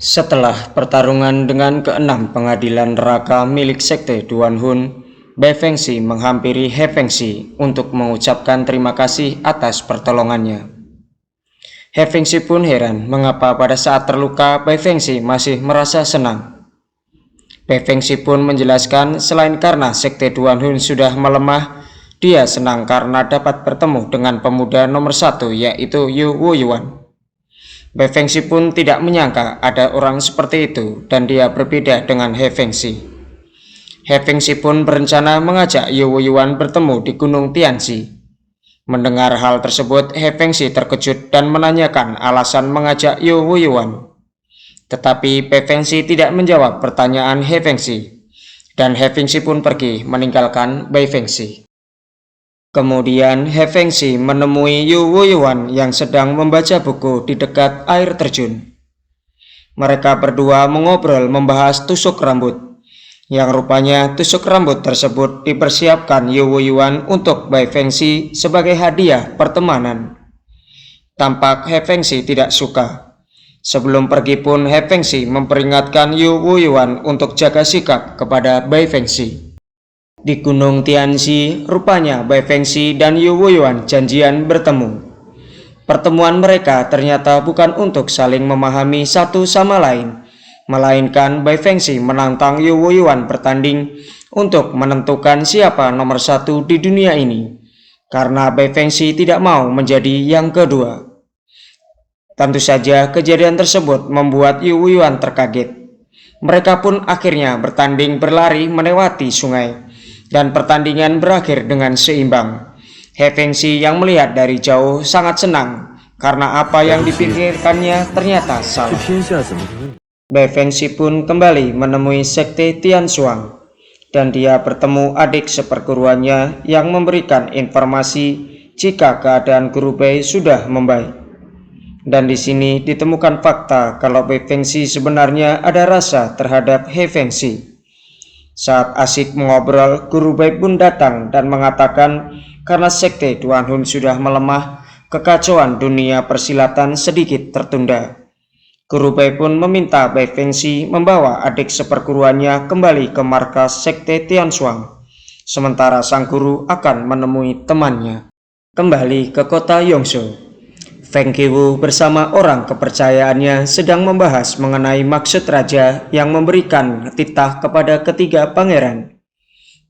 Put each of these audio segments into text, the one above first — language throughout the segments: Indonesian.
Setelah pertarungan dengan keenam pengadilan neraka milik Sekte Duan Hun, Bai Fengxi menghampiri He Fengxi untuk mengucapkan terima kasih atas pertolongannya. He Fengxi pun heran mengapa pada saat terluka Bai Fengxi masih merasa senang. Bai Fengxi pun menjelaskan selain karena Sekte Duan Hun sudah melemah, dia senang karena dapat bertemu dengan pemuda nomor satu yaitu Yu Wuyuan. Bai Fengxi pun tidak menyangka ada orang seperti itu dan dia berbeda dengan He Fengxi. He Fengxi pun berencana mengajak Yu Wuyuan bertemu di Gunung Tianxi. Mendengar hal tersebut, He Fengxi terkejut dan menanyakan alasan mengajak Yu Wuyuan. Tetapi Bai Fengxi tidak menjawab pertanyaan He Fengxi, dan He Fengxi pun pergi meninggalkan Bai Fengxi. Kemudian He Fengxi menemui Yu Wuyuan yang sedang membaca buku di dekat air terjun. Mereka berdua mengobrol membahas tusuk rambut, yang rupanya tusuk rambut tersebut dipersiapkan Yu Wuyuan untuk Bai Fengxi sebagai hadiah pertemanan. Tampak He Fengxi tidak suka. Sebelum pergi pun He Fengxi memperingatkan Yu Wuyuan untuk jaga sikap kepada Bai Fengxi. Di Gunung Tianxi, rupanya Bai Fengxi dan Yu Wuyuan janjian bertemu. Pertemuan mereka ternyata bukan untuk saling memahami satu sama lain, melainkan Bai Fengxi menantang Yu Wuyuan bertanding untuk menentukan siapa nomor satu di dunia ini, karena Bai Fengxi tidak mau menjadi yang kedua. Tentu saja kejadian tersebut membuat Yu Wuyuan terkaget. Mereka pun akhirnya bertanding berlari melewati sungai, dan pertandingan berakhir dengan seimbang. He Fengxi yang melihat dari jauh sangat senang karena apa yang dipikirkannya ternyata salah. Bai Fengxi pun kembali menemui Sekte Tianshuang, dan dia bertemu adik seperguruannya yang memberikan informasi jika keadaan Guru Bai sudah membaik. Dan di sini ditemukan fakta kalau Bai Fengxi sebenarnya ada rasa terhadap He Fengxi. Saat asik mengobrol, Guru Bai pun datang dan mengatakan karena Sekte Duan Hun sudah melemah, kekacauan dunia persilatan sedikit tertunda. Guru Bai pun meminta Bai Fengxi membawa adik seperguruannya kembali ke markas Sekte Tianshuang, sementara sang guru akan menemui temannya kembali ke kota Yongzhou. Feng Qiwu bersama orang kepercayaannya sedang membahas mengenai maksud raja yang memberikan titah kepada ketiga pangeran.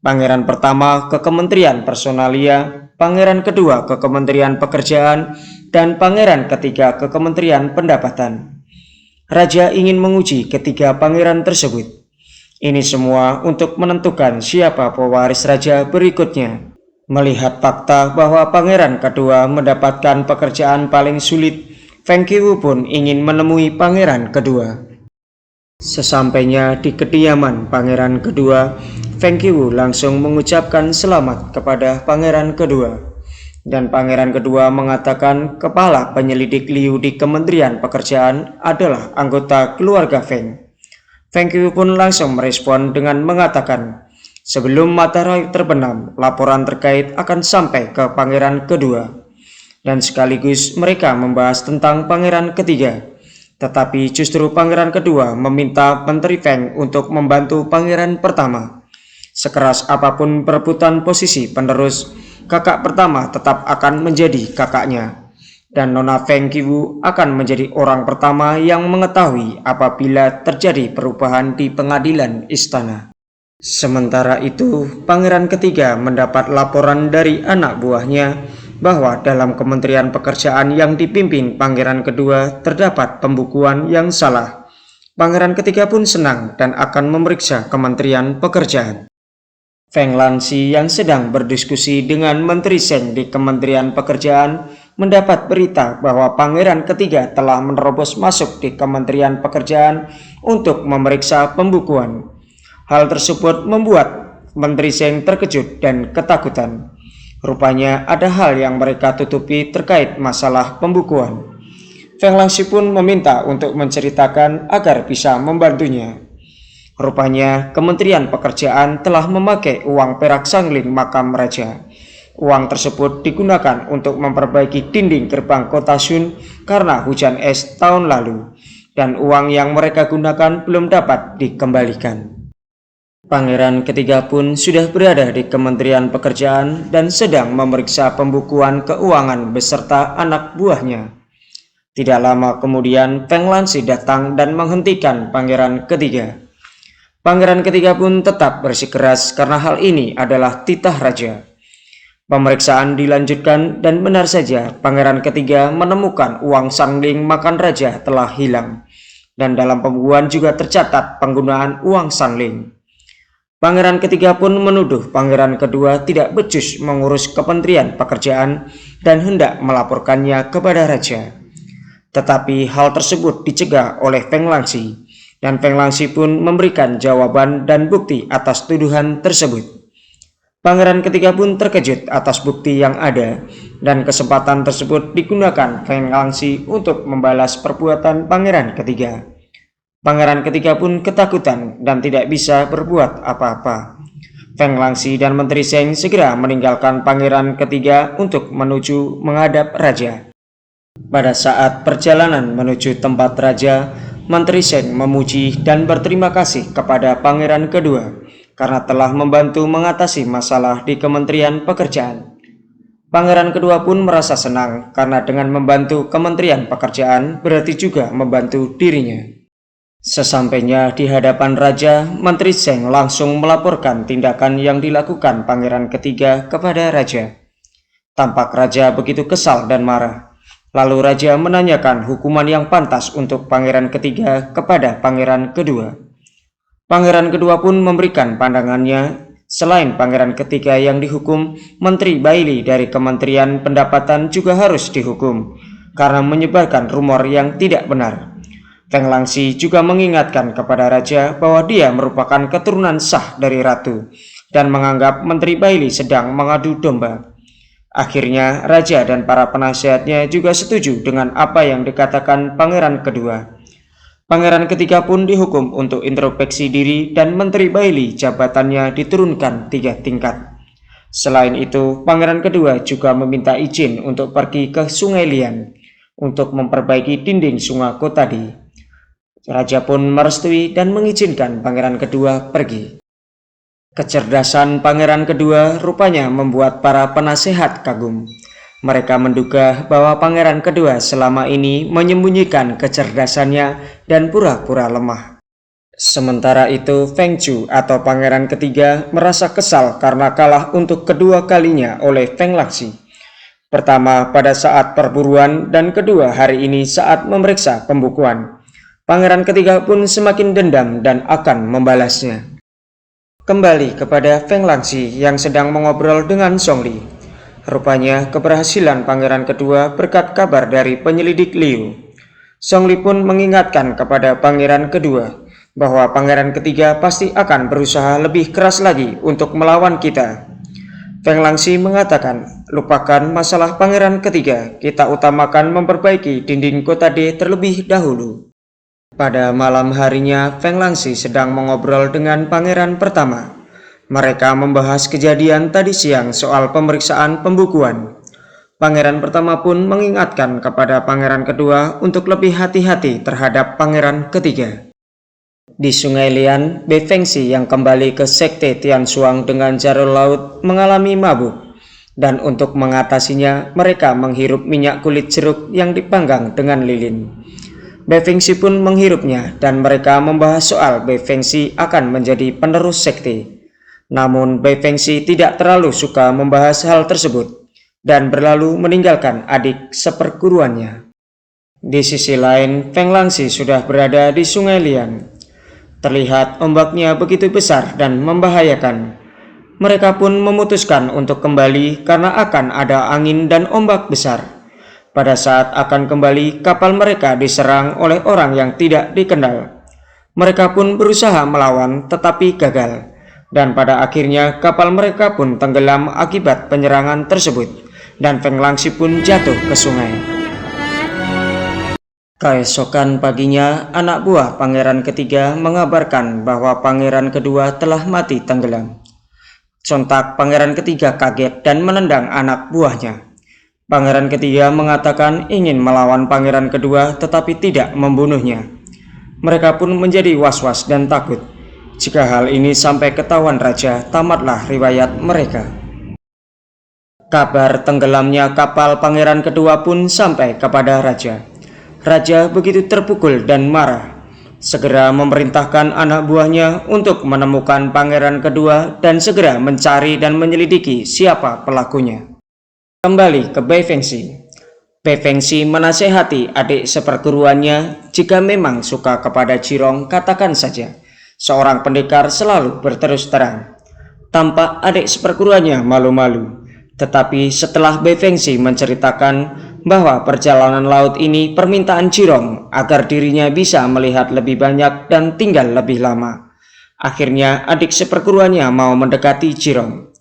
Pangeran pertama ke Kementerian Personalia, pangeran kedua ke Kementerian Pekerjaan, dan pangeran ketiga ke Kementerian Pendapatan. Raja ingin menguji ketiga pangeran tersebut. Ini semua untuk menentukan siapa pewaris raja berikutnya. Melihat fakta bahwa pangeran kedua mendapatkan pekerjaan paling sulit, Feng Qiwu pun ingin menemui pangeran kedua. Sesampainya di kediaman pangeran kedua, Feng Qiwu langsung mengucapkan selamat kepada pangeran kedua. Dan pangeran kedua mengatakan kepala penyelidik Liu di Kementerian Pekerjaan adalah anggota keluarga Feng. Feng Qiwu pun langsung merespon dengan mengatakan, sebelum matahari terbenam, laporan terkait akan sampai ke pangeran kedua. Dan sekaligus mereka membahas tentang pangeran ketiga. Tetapi justru pangeran kedua meminta Menteri Feng untuk membantu pangeran pertama. Sekeras apapun perebutan posisi penerus, kakak pertama tetap akan menjadi kakaknya. Dan Nona Feng Qiwu akan menjadi orang pertama yang mengetahui apabila terjadi perubahan di pengadilan istana. Sementara itu, pangeran ketiga mendapat laporan dari anak buahnya bahwa dalam Kementerian Pekerjaan yang dipimpin pangeran kedua terdapat pembukuan yang salah. Pangeran ketiga pun senang dan akan memeriksa Kementerian Pekerjaan. Feng Lanxi yang sedang berdiskusi dengan Menteri Zheng di Kementerian Pekerjaan mendapat berita bahwa pangeran ketiga telah menerobos masuk di Kementerian Pekerjaan untuk memeriksa pembukuan. Hal tersebut membuat Menteri Zheng terkejut dan ketakutan. Rupanya ada hal yang mereka tutupi terkait masalah pembukuan. Feng Lanxi pun meminta untuk menceritakan agar bisa membantunya. Rupanya Kementerian Pekerjaan telah memakai uang perak sangling makam raja. Uang tersebut digunakan untuk memperbaiki dinding gerbang kota Shun karena hujan es tahun lalu. dan uang yang mereka gunakan belum dapat dikembalikan. Pangeran ketiga pun sudah berada di Kementerian Pekerjaan dan sedang memeriksa pembukuan keuangan beserta anak buahnya. Tidak lama kemudian Feng Lansi datang dan menghentikan pangeran ketiga. Pangeran ketiga pun tetap bersikeras karena hal ini adalah titah raja. Pemeriksaan dilanjutkan dan benar saja pangeran ketiga menemukan uang sangling makan raja telah hilang. Dan dalam pembukuan juga tercatat penggunaan uang sangling. Pangeran ketiga pun menuduh pangeran kedua tidak becus mengurus Kementerian Pekerjaan dan hendak melaporkannya kepada raja. Tetapi hal tersebut dicegah oleh Feng Lansi, dan Feng Lansi pun memberikan jawaban dan bukti atas tuduhan tersebut. Pangeran ketiga pun terkejut atas bukti yang ada, dan kesempatan tersebut digunakan Feng Lansi untuk membalas perbuatan pangeran ketiga. Pangeran ketiga pun ketakutan dan tidak bisa berbuat apa-apa. Feng Lansi dan Menteri Zheng segera meninggalkan pangeran ketiga untuk menuju menghadap raja. Pada saat perjalanan menuju tempat raja, Menteri Zheng memuji dan berterima kasih kepada pangeran kedua karena telah membantu mengatasi masalah di Kementerian Pekerjaan. Pangeran kedua pun merasa senang karena dengan membantu Kementerian Pekerjaan berarti juga membantu dirinya. Sesampainya di hadapan raja, Menteri Zheng langsung melaporkan tindakan yang dilakukan pangeran ketiga kepada raja. Tampak raja begitu kesal dan marah. Lalu raja menanyakan hukuman yang pantas untuk pangeran ketiga kepada pangeran kedua. Pangeran kedua pun memberikan pandangannya. Selain pangeran ketiga yang dihukum, Menteri Bailey dari Kementerian Pendapatan juga harus dihukum karena menyebarkan rumor yang tidak benar. Feng Lansi juga mengingatkan kepada raja bahwa dia merupakan keturunan sah dari ratu dan menganggap Menteri Bailey sedang mengadu domba. Akhirnya raja dan para penasihatnya juga setuju dengan apa yang dikatakan pangeran kedua. Pangeran ketiga pun dihukum untuk introspeksi diri dan Menteri Bailey jabatannya diturunkan 3 tingkat. Selain itu, pangeran kedua juga meminta izin untuk pergi ke Sungai Lian untuk memperbaiki dinding sungai tadi. Raja pun merestui dan mengizinkan pangeran kedua pergi. Kecerdasan pangeran kedua rupanya membuat para penasehat kagum. Mereka menduga bahwa pangeran kedua selama ini menyembunyikan kecerdasannya dan pura-pura lemah. Sementara itu, Feng Zhu atau pangeran ketiga merasa kesal karena kalah untuk kedua kalinya oleh Feng Lansi. Pertama pada saat perburuan dan kedua hari ini saat memeriksa pembukuan. Pangeran ketiga pun semakin dendam dan akan membalasnya. Kembali kepada Feng Lansi yang sedang mengobrol dengan Song Li. Rupanya keberhasilan pangeran kedua berkat kabar dari penyelidik Liu. Song Li pun mengingatkan kepada pangeran kedua bahwa pangeran ketiga pasti akan berusaha lebih keras lagi untuk melawan kita. Feng Lansi mengatakan, lupakan masalah pangeran ketiga, kita utamakan memperbaiki dinding kota D terlebih dahulu. Pada malam harinya, Feng Lansi sedang mengobrol dengan pangeran pertama. Mereka membahas kejadian tadi siang soal pemeriksaan pembukuan. Pangeran pertama pun mengingatkan kepada pangeran kedua untuk lebih hati-hati terhadap pangeran ketiga. Di Sungai Lian, Bei Fengxi yang kembali ke Sekte Tianshuang dengan jarul laut mengalami mabuk. Dan untuk mengatasinya, mereka menghirup minyak kulit jeruk yang dipanggang dengan lilin. Bei Fengxi pun menghirupnya dan mereka membahas soal Bei Fengxi akan menjadi penerus sekte. Namun Bei Fengxi tidak terlalu suka membahas hal tersebut dan berlalu meninggalkan adik seperguruannya. Di sisi lain, Feng Lansi sudah berada di Sungai Lian. Terlihat ombaknya begitu besar dan membahayakan. Mereka pun memutuskan untuk kembali karena akan ada angin dan ombak besar. Pada saat akan kembali, kapal mereka diserang oleh orang yang tidak dikenal. Mereka pun berusaha melawan tetapi gagal. Dan pada akhirnya kapal mereka pun tenggelam akibat penyerangan tersebut. Dan Feng Lansi pun jatuh ke sungai. Keesokan paginya, anak buah pangeran ketiga mengabarkan bahwa pangeran kedua telah mati tenggelam. Sontak pangeran ketiga kaget dan menendang anak buahnya. Pangeran ketiga mengatakan ingin melawan pangeran kedua tetapi tidak membunuhnya. Mereka pun menjadi was-was dan takut. Jika hal ini sampai ketahuan raja, tamatlah riwayat mereka. Kabar tenggelamnya kapal pangeran kedua pun sampai kepada raja. Raja begitu terpukul dan marah. Segera memerintahkan anak buahnya untuk menemukan pangeran kedua dan segera mencari dan menyelidiki siapa pelakunya. Kembali ke Bai Fengxi. Bai Fengxi menasehati adik seperguruannya, jika memang suka kepada Jirong, katakan saja. Seorang pendekar selalu berterus terang. Tampak adik seperguruannya malu-malu. Tetapi setelah Bai Fengxi menceritakan bahwa perjalanan laut ini permintaan Jirong agar dirinya bisa melihat lebih banyak dan tinggal lebih lama, akhirnya adik seperguruannya mau mendekati Jirong.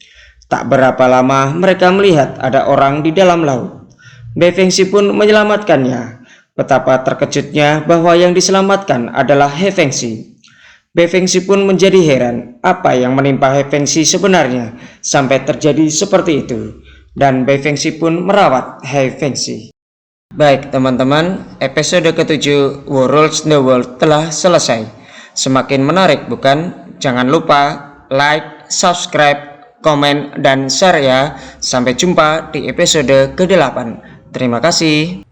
Tak berapa lama mereka melihat ada orang di dalam laut. Bai Fengxi pun menyelamatkannya. Betapa terkejutnya bahwa yang diselamatkan adalah He Fengxi. Bai Fengxi pun menjadi heran apa yang menimpa He Fengxi sebenarnya sampai terjadi seperti itu, dan Bai Fengxi pun merawat He Fengxi. Baik teman-teman, episode ke-7 Who Rules the World telah selesai. Semakin menarik bukan? Jangan lupa like, subscribe, komen, dan share ya. Sampai jumpa di episode ke-8. Terima kasih.